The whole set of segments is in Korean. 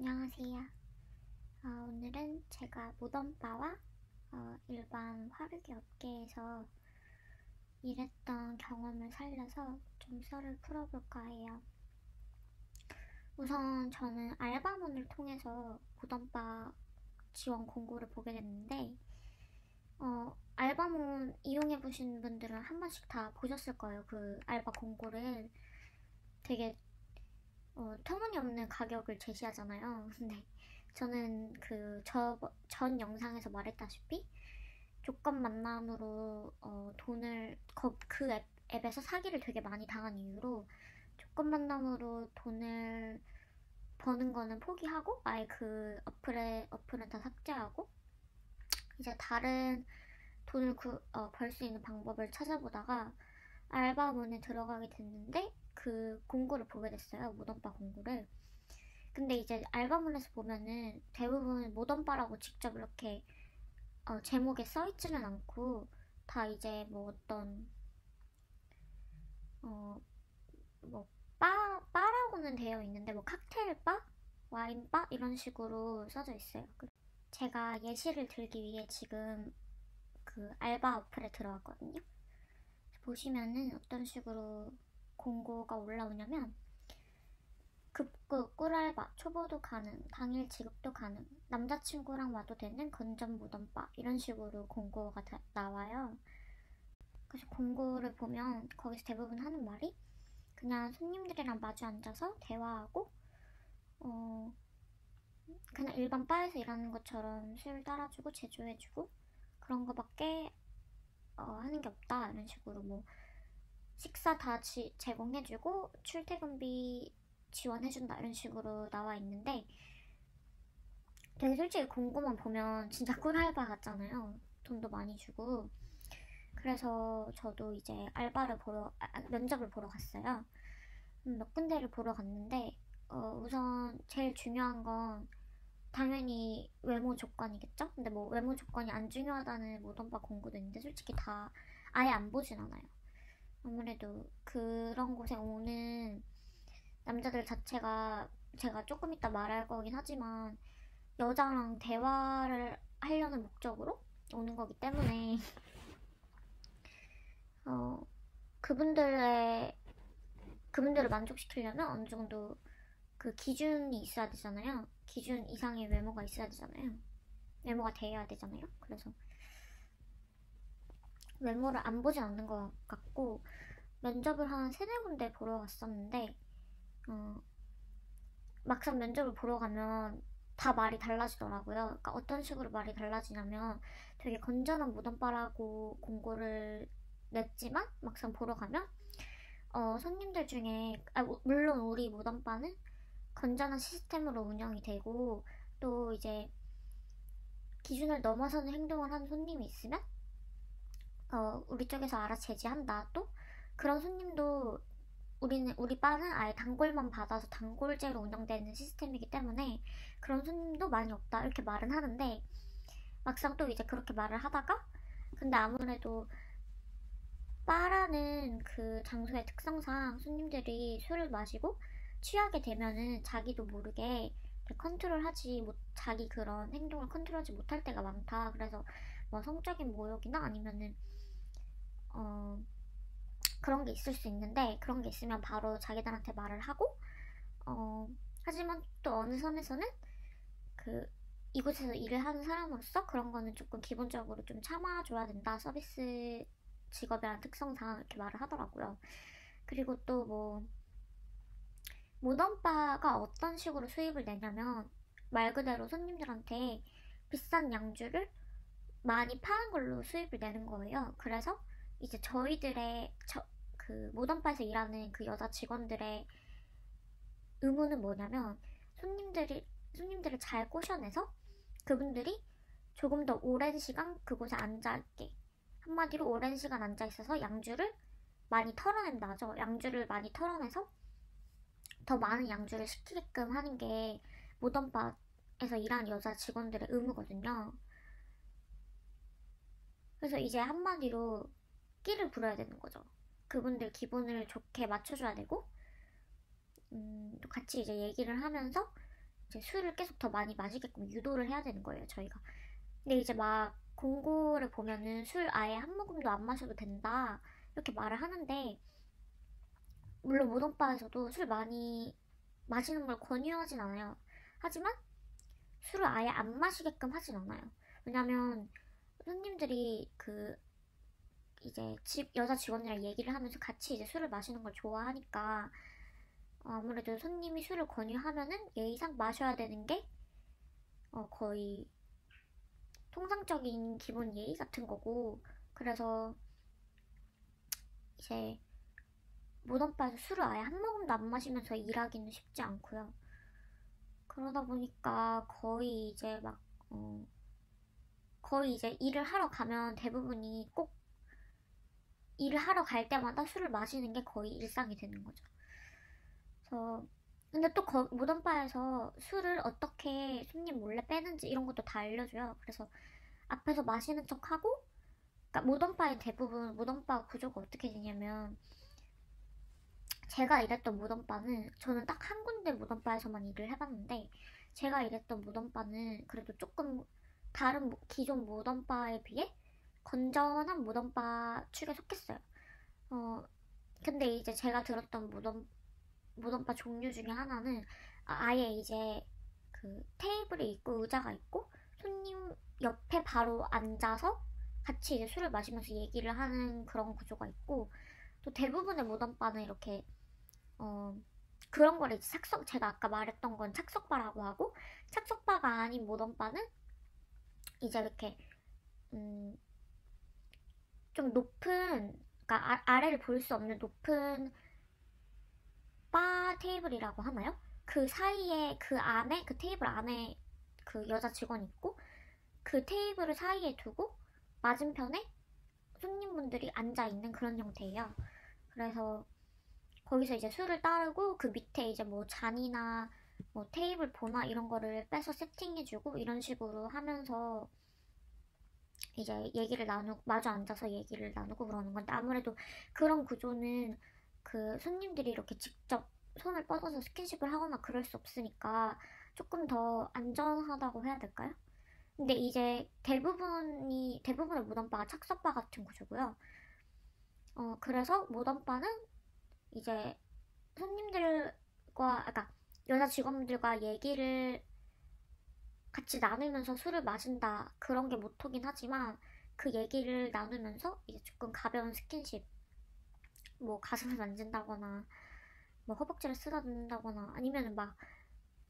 안녕하세요. 오늘은 제가 모던바와 일반 화르기 업계에서 일했던 경험을 살려서 좀 썰을 풀어볼까 해요. 우선 저는 알바몬을 통해서 모던바 지원 공고를 보게 됐는데 알바몬 이용해보신 분들은 한 번씩 다 보셨을 거예요. 그 알바 공고를 되게 터무니없는 가격을 제시하잖아요. 근데 저는 전 영상에서 말했다시피 조건 만남으로 돈을 그 앱에서 사기를 되게 많이 당한 이유로 조건 만남으로 돈을 버는 거는 포기하고 아예 그 어플은 다 삭제하고 이제 다른 돈을 벌 수 있는 방법을 찾아보다가 알바몬에 들어가게 됐는데 그 공고를 보게 됐어요. 모던바 공고를. 근데 이제 알바몬에서 보면은 대부분 모던바라고 직접 이렇게 제목에 써있지는 않고 다 이제 뭐 어떤 뭐 바라고는 되어 있는데 뭐 칵테일 바, 와인 바 이런 식으로 써져 있어요. 제가 예시를 들기 위해 지금 그 알바 어플에 들어왔거든요. 보시면은 어떤 식으로 공고가 올라오냐면 급급 꿀알바, 초보도 가능, 당일 지급도 가능, 남자친구랑 와도 되는 건전 무덤바 이런 식으로 공고가 나와요. 그래서 공고를 보면 거기서 대부분 하는 말이 그냥 손님들이랑 마주 앉아서 대화하고 그냥 일반 바에서 일하는 것처럼 술 따라주고 제조해주고 그런 거밖에 하는 게 없다 이런 식으로 뭐 식사 다 제공해주고 출퇴근비 지원해준다 이런 식으로 나와 있는데 되게 솔직히 공고만 보면 진짜 꿀알바 같잖아요. 돈도 많이 주고. 그래서 저도 이제 면접을 보러 갔어요. 몇 군데를 보러 갔는데 우선 제일 중요한 건 당연히 외모 조건이겠죠? 근데 뭐 외모 조건이 안 중요하다는 모던바 공고도 있는데 솔직히 다 아예 안 보진 않아요. 아무래도 그런 곳에 오는 남자들 자체가 제가 조금 이따 말할 거긴 하지만 여자랑 대화를 하려는 목적으로 오는 거기 때문에 그분들을 만족시키려면 어느 정도 그 기준이 있어야 되잖아요. 기준 이상의 외모가 있어야 되잖아요. 외모가 돼야 되잖아요. 그래서 외모를 안 보진 않는 것 같고 면접을 한 세네 군데 보러 갔었는데 막상 면접을 보러 가면 다 말이 달라지더라고요. 그러니까 어떤 식으로 말이 달라지냐면 되게 건전한 무덤바라고 공고를 냈지만 막상 보러 가면 손님들 중에 물론 우리 무덤바는 건전한 시스템으로 운영이 되고 또 이제 기준을 넘어서는 행동을 하는 손님이 있으면 우리 쪽에서 알아 제지한다. 또 그런 손님도 우리 바는 아예 단골만 받아서 단골제로 운영되는 시스템이기 때문에 그런 손님도 많이 없다 이렇게 말은 하는데 막상 또 이제 그렇게 말을 하다가 근데 아무래도 바라는 그 장소의 특성상 손님들이 술을 마시고 취하게 되면은 자기도 모르게 자기 그런 행동을 컨트롤하지 못할 때가 많다. 그래서 뭐 성적인 모욕이나 아니면은 그런 게 있을 수 있는데 그런 게 있으면 바로 자기들한테 말을 하고 하지만 또 어느 선에서는 이곳에서 일을 하는 사람으로서 그런 거는 조금 기본적으로 좀 참아줘야 된다. 서비스 직업이라는 특성상 이렇게 말을 하더라고요. 그리고 또 뭐 모던바가 어떤 식으로 수입을 내냐면 말 그대로 손님들한테 비싼 양주를 많이 파는 걸로 수입을 내는 거예요. 그래서 이제 그 모던바에서 일하는 그 여자 직원들의 의무는 뭐냐면 손님들을 잘 꼬셔내서 그분들이 조금 더 오랜 시간 그곳에 앉아있게 한마디로 오랜 시간 앉아있어서 양주를 많이 털어낸다죠. 양주를 많이 털어내서 더 많은 양주를 시키게끔 하는 게 모던바에서 일하는 여자 직원들의 의무거든요. 그래서 이제 한마디로 끼를 부려야 되는 거죠. 그분들 기분을 좋게 맞춰줘야 되고 또 같이 이제 얘기를 하면서 이제 술을 계속 더 많이 마시게끔 유도를 해야 되는 거예요, 저희가. 근데 이제 막 공고를 보면은 술 아예 한 모금도 안 마셔도 된다 이렇게 말을 하는데, 물론 모던 바에서도 술 많이 마시는 걸 권유하진 않아요. 하지만 술을 아예 안 마시게끔 하진 않아요. 왜냐면 손님들이 그 이제 여자 직원이랑 얘기를 하면서 같이 이제 술을 마시는 걸 좋아하니까, 아무래도 손님이 술을 권유하면은 예의상 마셔야 되는 게 거의 통상적인 기본 예의 같은 거고, 그래서 이제 모던바에서 술을 아예 한 모금도 안 마시면서 일하기는 쉽지 않고요. 그러다 보니까 거의 이제 일을 하러 가면 대부분이 꼭 일을 하러 갈 때마다 술을 마시는 게 거의 일상이 되는 거죠. 그래서 근데 또 모던바에서 술을 어떻게 손님 몰래 빼는지 이런 것도 다 알려줘요. 그래서 앞에서 마시는 척하고, 그러니까 모던바의 대부분 모던바 구조가 어떻게 되냐면, 제가 일했던 모던바는 저는 딱 한 군데 모던바에서만 일을 해봤는데, 제가 일했던 모던바는 그래도 조금 다른 기존 모던바에 비해 건전한 모던바 축에 속했어요. 근데 이제 제가 들었던 모던바 종류 중에 하나는 아예 이제 그 테이블이 있고 의자가 있고 손님 옆에 바로 앉아서 같이 이제 술을 마시면서 얘기를 하는 그런 구조가 있고, 또 대부분의 모던바는 이렇게 그런 걸 이제 제가 아까 말했던 건 착석바라고 하고, 착석바가 아닌 모던바는 이제 이렇게 좀 높은, 그러니까 아래를 볼 수 없는 높은 바 테이블이라고 하나요? 그 사이에 그 테이블 안에 그 여자 직원이 있고, 그 테이블을 사이에 두고 맞은편에 손님분들이 앉아 있는 그런 형태예요. 그래서 거기서 이제 술을 따르고 그 밑에 이제 뭐 잔이나 뭐 테이블 보나 이런 거를 빼서 세팅해주고 이런 식으로 하면서 이제 얘기를 나누고 마주 앉아서 얘기를 나누고 그러는 건데, 아무래도 그런 구조는 그 손님들이 이렇게 직접 손을 뻗어서 스킨십을 하거나 그럴 수 없으니까 조금 더 안전하다고 해야 될까요? 근데 이제 대부분의 모던바가 착석바 같은 구조고요. 그래서 모던바는 이제 손님들과, 그러니까 여자 직원들과 얘기를 같이 나누면서 술을 마신다 그런 게 모토긴 하지만, 그 얘기를 나누면서 이제 조금 가벼운 스킨십, 뭐 가슴을 만진다거나 뭐 허벅지를 쓰다듬는다거나 아니면 막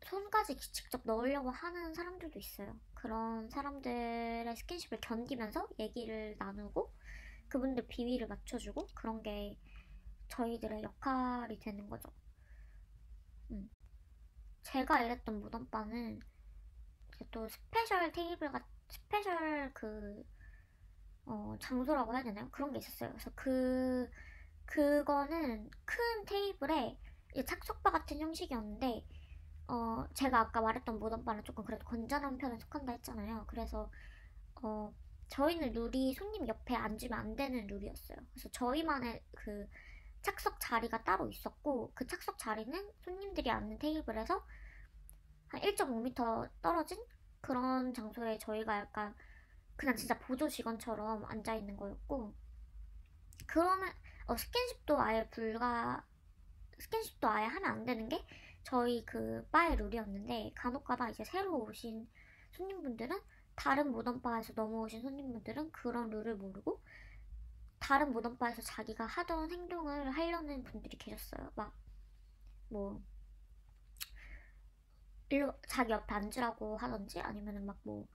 손까지 직접 넣으려고 하는 사람들도 있어요. 그런 사람들의 스킨십을 견디면서 얘기를 나누고 그분들 비위를 맞춰주고, 그런 게 저희들의 역할이 되는 거죠. 제가 일했던 무덤바는 또 스페셜 장소라고 해야 되나요? 그런 게 있었어요. 그래서 그거는 큰 테이블에 착석바 같은 형식이었는데, 제가 아까 말했던 모던바는 조금 그래도 건전한 편에 속한다 했잖아요. 그래서 저희는 룰이 손님 옆에 앉으면 안 되는 룰이었어요. 그래서 저희만의 그 착석 자리가 따로 있었고, 그 착석 자리는 손님들이 앉는 테이블에서 한 1.5m 떨어진 그런 장소에 저희가 약간 그냥 진짜 보조 직원처럼 앉아 있는 거였고, 그러면 스킨십도 아예 하면 안 되는 게 저희 그 바의 룰이었는데, 간혹가다 이제 새로 오신 손님분들은, 다른 모던바에서 넘어오신 손님분들은 그런 룰을 모르고 다른 모던바에서 자기가 하던 행동을 하려는 분들이 계셨어요. 막 뭐 일로 자기 옆에 앉으라고 하던지, 아니면은 막 뭐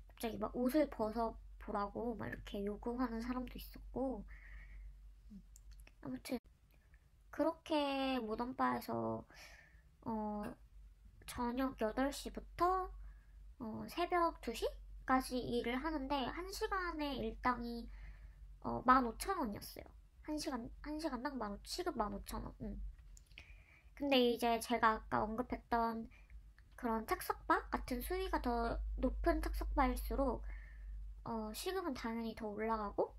갑자기 막 옷을 벗어 보라고 막 이렇게 요구하는 사람도 있었고, 아무튼 그렇게 모던바에서 저녁 8시부터 새벽 2시까지 일을 하는데, 1시간에 일당이 15,000원이었어요. 1시간당 시급 15,000원. 근데 이제 제가 아까 언급했던 그런 착석바 같은 수위가 더 높은 착석바일수록 시급은 당연히 더 올라가고,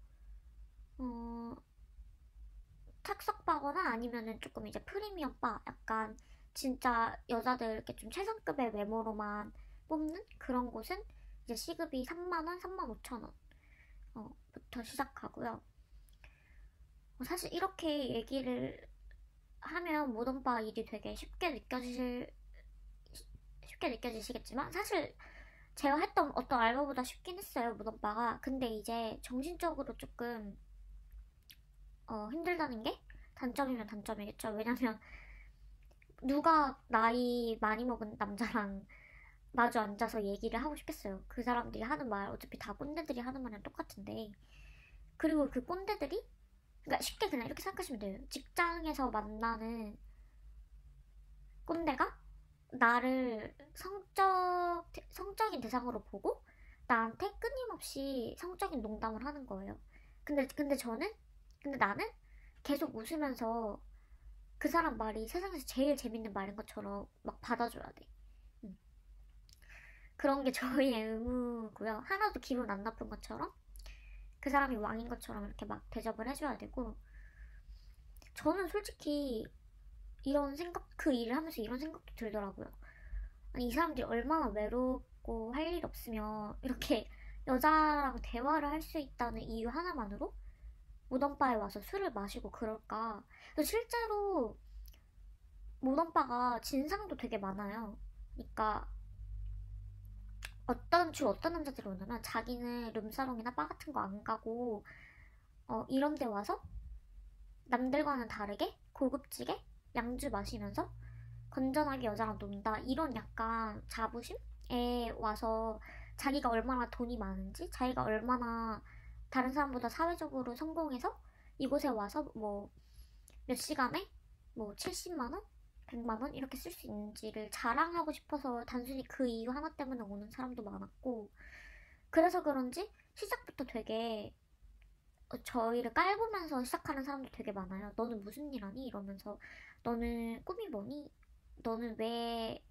착석바거나 아니면은 조금 이제 프리미엄 바, 약간 진짜 여자들 이렇게 좀 최상급의 외모로만 뽑는 그런 곳은 이제 시급이 3만원, 35,000원 부터 시작하고요. 사실 이렇게 얘기를 하면 모던바 일이 되게 쉽게 느껴지시겠지만 사실 제가 했던 어떤 알바보다 쉽긴 했어요, 모던바가. 근데 이제 정신적으로 조금 힘들다는 게 단점이면 단점이겠죠. 왜냐면 누가 나이 많이 먹은 남자랑 마주 앉아서 얘기를 하고 싶겠어요. 그 사람들이 하는 말 어차피 다 꼰대들이 하는 말이랑 똑같은데. 그리고 그 꼰대들이, 그러니까 쉽게 그냥 이렇게 생각하시면 돼요. 직장에서 만나는 꼰대가 나를 성적인 대상으로 보고 나한테 끊임없이 성적인 농담을 하는 거예요. 근데 나는 계속 웃으면서 그 사람 말이 세상에서 제일 재밌는 말인 것처럼 막 받아줘야 돼. 그런 게 저희의 의무고요. 하나도 기분 안 나쁜 것처럼 그 사람이 왕인 것처럼 이렇게 막 대접을 해줘야 되고, 저는 솔직히 그 일을 하면서 이런 생각도 들더라고요. 아니, 이 사람들이 얼마나 외롭고 할 일 없으면 이렇게 여자랑 대화를 할 수 있다는 이유 하나만으로 모던바에 와서 술을 마시고 그럴까. 실제로 모던바가 진상도 되게 많아요. 그러니까 주로 어떤 남자들이 오냐면 자기는 룸사롱이나 바 같은 거 안 가고 이런 데 와서 남들과는 다르게 고급지게 양주 마시면서 건전하게 여자랑 논다, 이런 약간 자부심에 와서 자기가 얼마나 돈이 많은지, 자기가 얼마나 다른 사람보다 사회적으로 성공해서 이곳에 와서 뭐 몇 시간에 뭐 70만원? 100만원? 이렇게 쓸 수 있는지를 자랑하고 싶어서 단순히 그 이유 하나 때문에 오는 사람도 많았고, 그래서 그런지 시작부터 되게 저희를 깔보면서 시작하는 사람도 되게 많아요. 너는 무슨 일 하니? 이러면서. 너는 꿈이 뭐니? 너는 왜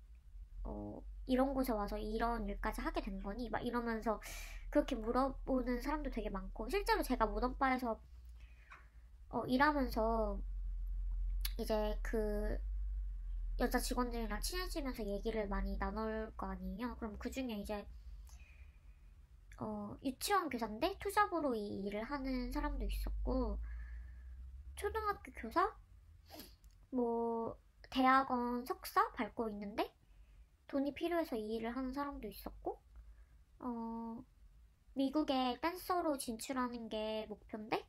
이런 곳에 와서 이런 일까지 하게 된 거니? 막 이러면서 그렇게 물어보는 사람도 되게 많고, 실제로 제가 모던바에서 일하면서 이제 그 여자 직원들이랑 친해지면서 얘기를 많이 나눌 거 아니에요. 그럼 그 중에 이제 유치원 교사인데 투잡으로 이 일을 하는 사람도 있었고, 초등학교 교사, 뭐 대학원 석사 밟고 있는데 돈이 필요해서 이 일을 하는 사람도 있었고, 미국에 댄서로 진출하는 게 목표인데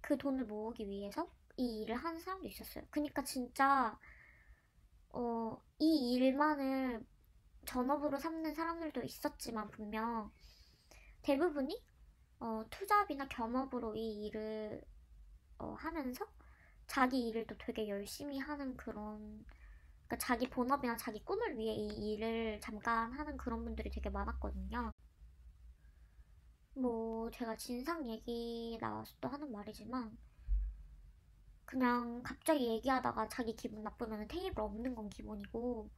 그 돈을 모으기 위해서 이 일을 하는 사람도 있었어요. 그러니까 진짜 이 일만을 전업으로 삼는 사람들도 있었지만 분명 대부분이 투잡이나 겸업으로 이 일을 하면서 자기 일을 또 되게 열심히 하는 그런, 그러니까 자기 본업이나 자기 꿈을 위해 이 일을 잠깐 하는 그런 분들이 되게 많았거든요. 뭐 제가 진상 얘기 나와서 또 하는 말이지만, 그냥 갑자기 얘기하다가 자기 기분 나쁘면 테이블 없는 건 기본이고,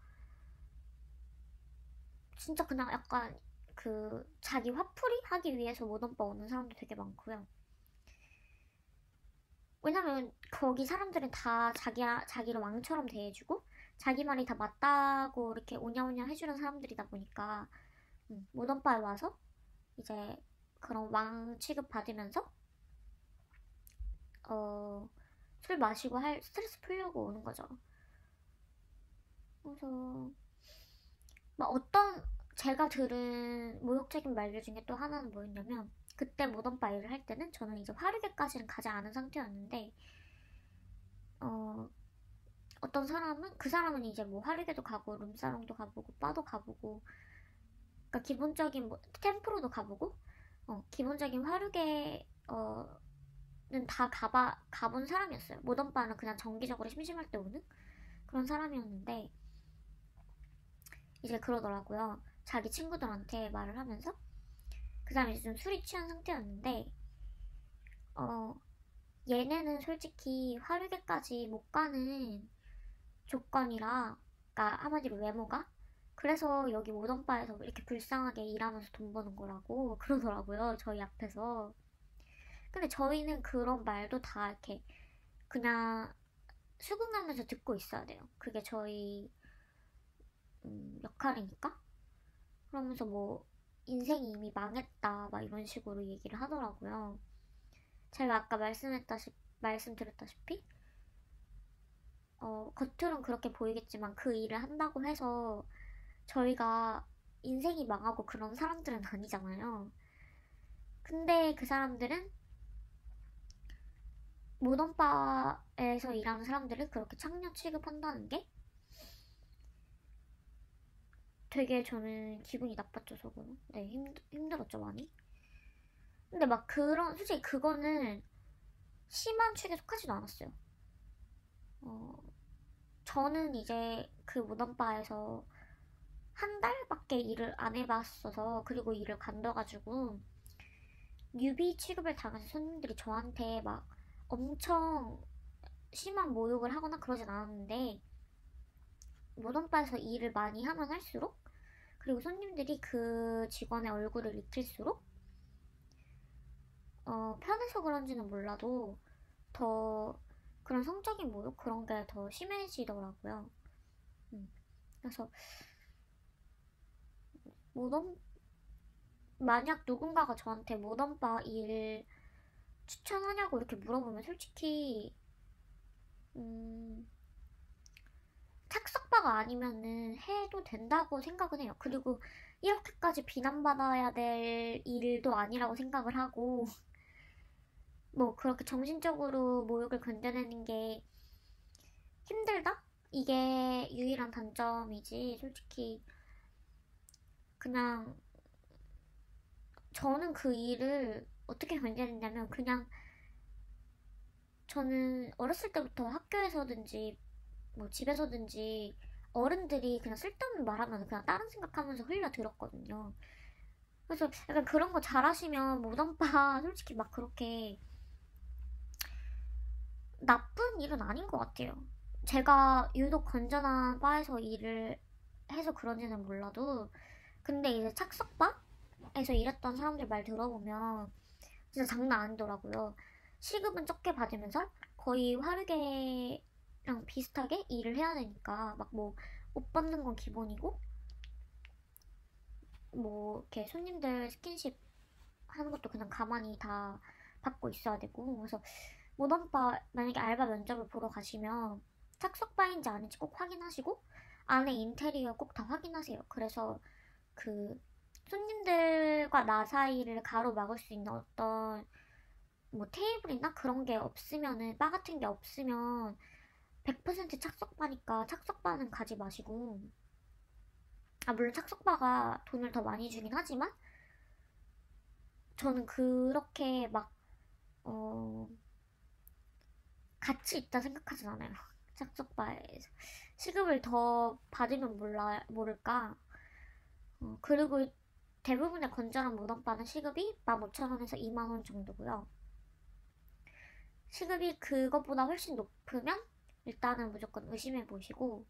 진짜 그냥 약간 그 자기 화풀이 하기 위해서 모던바 오는 사람도 되게 많고요. 왜냐면 거기 사람들은 다 자기를 왕처럼 대해주고 자기 말이 다 맞다고 이렇게 오냐오냐 해주는 사람들이다 보니까 모던바에 와서 이제 그런 왕 취급 받으면서 술 마시고 스트레스 풀려고 오는 거죠. 그래서 막 제가 들은 모욕적인 말들 중에 또 하나는 뭐였냐면, 그때 모던바 일을 할 때는 저는 이제 화르게까지는 가지 않은 상태였는데 어떤 사람은, 그 사람은 이제 뭐 화르게도 가고 룸사롱도 가보고 바도 가보고, 그러니까 기본적인 뭐 템프로도 가보고 기본적인 화르게는 다 가본 사람이었어요. 모던바는 그냥 정기적으로 심심할 때 오는 그런 사람이었는데, 이제 그러더라고요. 자기 친구들한테 말을 하면서, 그 사람이 이제 좀 술이 취한 상태였는데 얘네는 솔직히 화르게까지 못 가는 조건이라, 그러니까 한마디로 외모가, 그래서 여기 모던바에서 이렇게 불쌍하게 일하면서 돈 버는 거라고 그러더라고요, 저희 앞에서. 근데 저희는 그런 말도 다 이렇게 그냥 수긍하면서 듣고 있어야 돼요. 그게 저희 역할이니까. 그러면서 뭐 인생이 이미 망했다 막 이런 식으로 얘기를 하더라고요. 제가 아까 말씀드렸다시피 겉으론 그렇게 보이겠지만 그 일을 한다고 해서 저희가 인생이 망하고 그런 사람들은 아니잖아요. 근데 그 사람들은 모던바에서 일하는 사람들을 그렇게 창녀 취급한다는 게 되게 저는 기분이 나빴죠, 저거는. 네, 힘들었죠, 많이. 근데 막 솔직히 그거는 심한 축에 속하지도 않았어요. 어, 저는 이제 그 모던바에서 한 달밖에 일을 안 해봤어서, 그리고 일을 관둬가지고, 뉴비 취급을 당해서 손님들이 저한테 막 엄청 심한 모욕을 하거나 그러진 않았는데, 모던바에서 일을 많이 하면 할수록, 그리고 손님들이 그 직원의 얼굴을 익힐수록, 편해서 그런지는 몰라도 더 그런 성적인 모욕 그런 게 더 심해지더라고요. 그래서 모던 만약 누군가가 저한테 모던바 일 추천하냐고 이렇게 물어보면 솔직히 착석바가 아니면은 해도 된다고 생각은 해요. 그리고 이렇게까지 비난받아야 될 일도 아니라고 생각을 하고 뭐 그렇게 정신적으로 모욕을 견뎌내는 게 힘들다? 이게 유일한 단점이지 솔직히 그냥 저는 그 일을 어떻게 견뎌냈냐면 그냥 저는 어렸을 때부터 학교에서든지 뭐 집에서든지 어른들이 그냥 쓸데없는 말하면 그냥 다른 생각하면서 흘려 들었거든요. 그래서 약간 그런 거 잘하시면 모던바 솔직히 막 그렇게 나쁜 일은 아닌 것 같아요. 제가 유독 건전한 바에서 일을 해서 그런지는 몰라도 근데 이제 착석바에서 일했던 사람들 말 들어보면 진짜 장난 아니더라고요. 시급은 적게 받으면서 거의 화르게랑 비슷하게 일을 해야 되니까 막 뭐 옷 받는 건 기본이고 뭐 이렇게 손님들 스킨십 하는 것도 그냥 가만히 다 받고 있어야 되고 그래서 모던바 만약에 알바 면접을 보러 가시면 착석바인지 아닌지 꼭 확인하시고 안에 인테리어 꼭 다 확인하세요. 그래서 그 손님들과 나 사이를 가로막을 수 있는 어떤 뭐 테이블이나 그런 게 없으면은 바 같은 게 없으면 100% 착석바니까 착석바는 가지 마시고 물론 착석바가 돈을 더 많이 주긴 하지만 저는 그렇게 막 어, 가치 있다 생각하진 않아요. 착석바에서 시급을 더 받으면 모를까. 그리고 대부분의 건전한 무덤바는 시급이 15,000원에서 2만원 정도고요. 시급이 그것보다 훨씬 높으면 일단은 무조건 의심해 보시고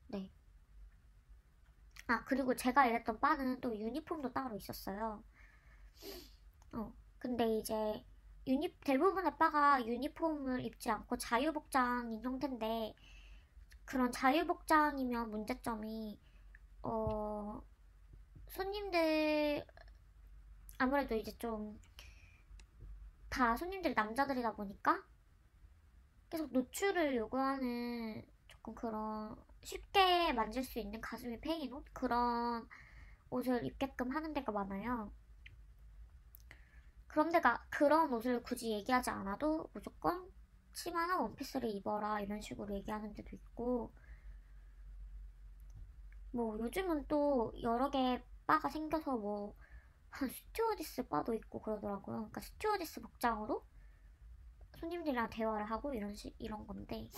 네. 그리고 제가 일했던 바는 또 유니폼도 따로 있었어요. 근데 이제 대부분의 바가 유니폼을 입지 않고 자유복장인 형태인데 그런 자유복장이면 문제점이 어 손님들 아무래도 이제 좀 다 손님들이 남자들이다 보니까 계속 노출을 요구하는 조금 그런 쉽게 만질 수 있는 가슴이 패인 옷 그런 옷을 입게끔 하는 데가 많아요. 그런 데가 그런 옷을 굳이 얘기하지 않아도 무조건 치마나 원피스를 입어라 이런 식으로 얘기하는 데도 있고 뭐 요즘은 또 여러 개 바가 생겨서 뭐 스튜어디스 바도 있고 그러더라고요. 그러니까 스튜어디스 복장으로 손님들이랑 대화를 하고 이런 건데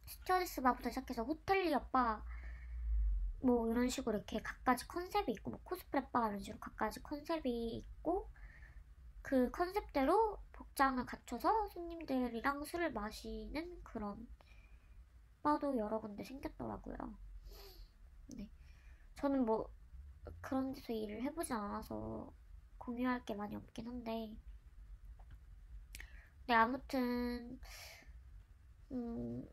스튜어디스 바부터 시작해서 호텔리어 바 뭐 이런 식으로 이렇게 각가지 컨셉이 있고 뭐 코스프레 바 이런 식으로 각가지 컨셉이 있고 그 컨셉대로 복장을 갖춰서 손님들이랑 술을 마시는 그런 바도 여러 군데 생겼더라고요. 네. 저는 뭐 그런 데서 일을 해보지 않아서 공유할 게 많이 없긴 한데 네, 아무튼 음,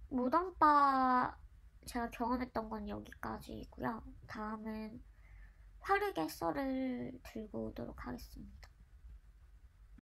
무덤바 제가 경험했던 건 여기까지고요. 다음은 화르게 썰을 들고 오도록 하겠습니다.